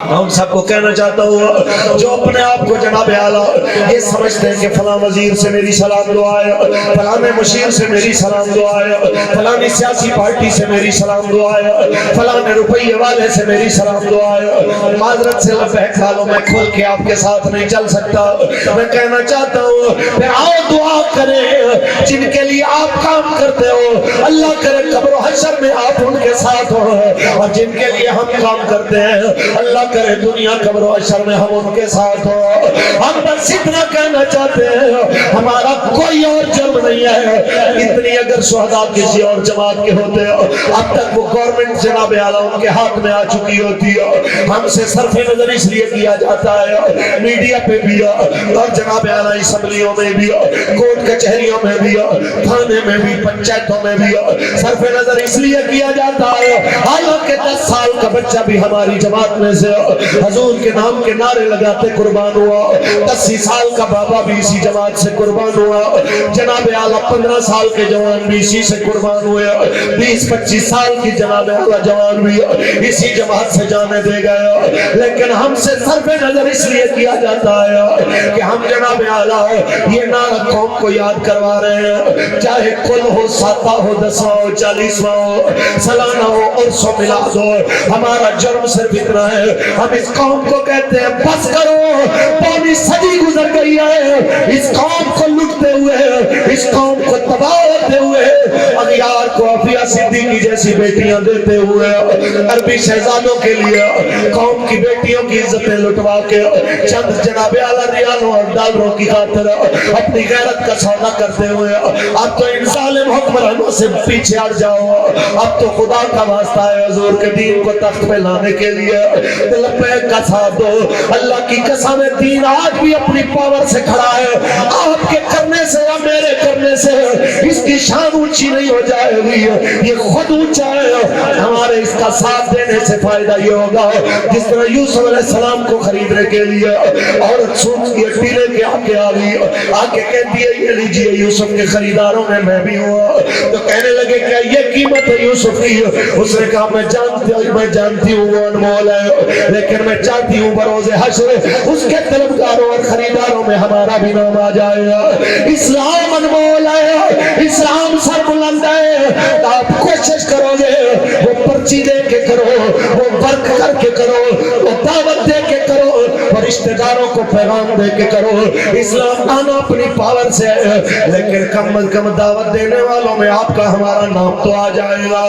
میں ان سب کو کہنا چاہتا ہوں جو اپنے آپ کو جناب اعلیٰ یہ سمجھتے ہیں کہ فلاں وزیر سے میری سلام دعا ہے، فلاں مشیر سے میری سلام دعا ہے، فلاں سیاسی پارٹی سے میری سلام دعا ہے، فلاں روپیے والے سے میری سلام دعا ہے، معذرت سے لبیک والوں میں کھل کے آپ کے ساتھ نہیں چل سکتا۔ میں کہنا چاہتا ہوں پھر آؤ دعا کریں جن کے لیے آپ کام کرتے ہو، اللہ کرے قبر و حشر میں آپ ان کے ساتھ ہو، اور جن کے لیے ہم کام کرتے ہیں اللہ کرے دنیا قبر و حشر میں ہم ان کے ساتھ ہو۔ ہم بس اتنا کہنا چاہتے ہیں ہمارا کوئی اور جرم نہیں ہے، اتنی اگر شہداء کسی اور جماعت کے ہوتے اب تک وہ گورنمنٹ جناب اعلیٰ ان کے ہاتھ میں آ چکی ہوتی ہے۔ ہم سے صرف نظر اس لیے کیا جاتا ہے، میڈیا پہ بھی اور جناب اعلیٰ اسمبلیوں میں بھی، کورٹ کچہریوں میں بھی، تھانے میں بھی، پنچایتوں میں بھی صرف نظر اس لیے کیا جاتا ہے حالانکہ 10 سال کا بچہ بھی ہماری جماعت میں سے حضور کے نام کے نعرے لگاتے قربان ہوا، 80 سال کا بابا بھی اسی جماعت سے قربان ہوا، جناب اعلیٰ 15 سال کے جوان بھی اسی سے قربان ہوئے، 20-25 سال کی جناب اعلیٰ جوان بھی اسی جماعت سے جانے دے گئے۔ لیکن ہم سے صرف نظر اس لیے کیا جاتا ہے کہ ہم جناب اعلیٰ یہ نعرہ قوم کو یاد کروا رہے ہیں، چاہے کل ہو، ساتہ ہو، 10واں ہو، 40واں ہو، سالانہ ہو، عرس و میلاد ہو، ہمارا جرم صرف اتنا ہے ہم اس قوم کو کہتے ہیں بس کرو، پوری صدی گزر گئی ہے اس قوم کو لٹتے ہوئے، اس قوم کو تباہ ہوتے ہوئے، اغیار کو عافیہ صدیقی جیسی بیٹیاں دیتے ہوئے، عربی شہزادوں کے لیے قوم کی بیٹیوں کی عزتیں لٹوا کے چند جناب اعلیٰ ریالوں اور ڈالروں کی خاطر اپنی غیرت کا سودا کرتے ہوئے اب تو ان ظالم حکمرانوں سے پیچھے ہٹ جاؤ، اب تو خدا کا واسطہ ہے حضور کے دین کو تخت پہ لانے کے لیے لبیک کا ساتھ دو۔ اللہ کی قسم دین آج بھی اپنی پاور سے کھڑا ہے، آپ کے کرنے سے یا میرے کرنے سے اس کی شان اونچی نہیں ہو جائے گی، یہ خود اونچا ہے، ہمارے اس کا ساتھ دینے سے فائدہ یہ ہوگا جس طرح یوسف علیہ السلام کو خریدنے کے لیے عورت سوچ کی ہڈی لے کے آگے آ گئی، آگے کہتی ہے یہ لیجیے یوسف کے خریداروں میں بھی ہوا، تو کہنے لگے کیا یہ قیمت ہے یوسف کی؟ اس نے کہا میں جانتی ہوں وہ انمول ہے، لیکن میں چاہتی ہوں بروز حشر اس کے طلبگاروں اور خریداروں میں ہمارا بھی نام آ جائے گا۔ اسلام انمول ہے، اسلام سر بلند ہے، آپ کوشش کرو گے وہ پرچی دے کے کرو، وہ ورک کر کے کرو، وہ دعوت دے کے کرو، اور رشتہ داروں کو پیغام دے کے کرو۔ اسلام آنا اپنی پاور سے ہے لیکن کم از کم دعوت دینے والوں میں آپ کا ہمارا نام تو آ جائے گا۔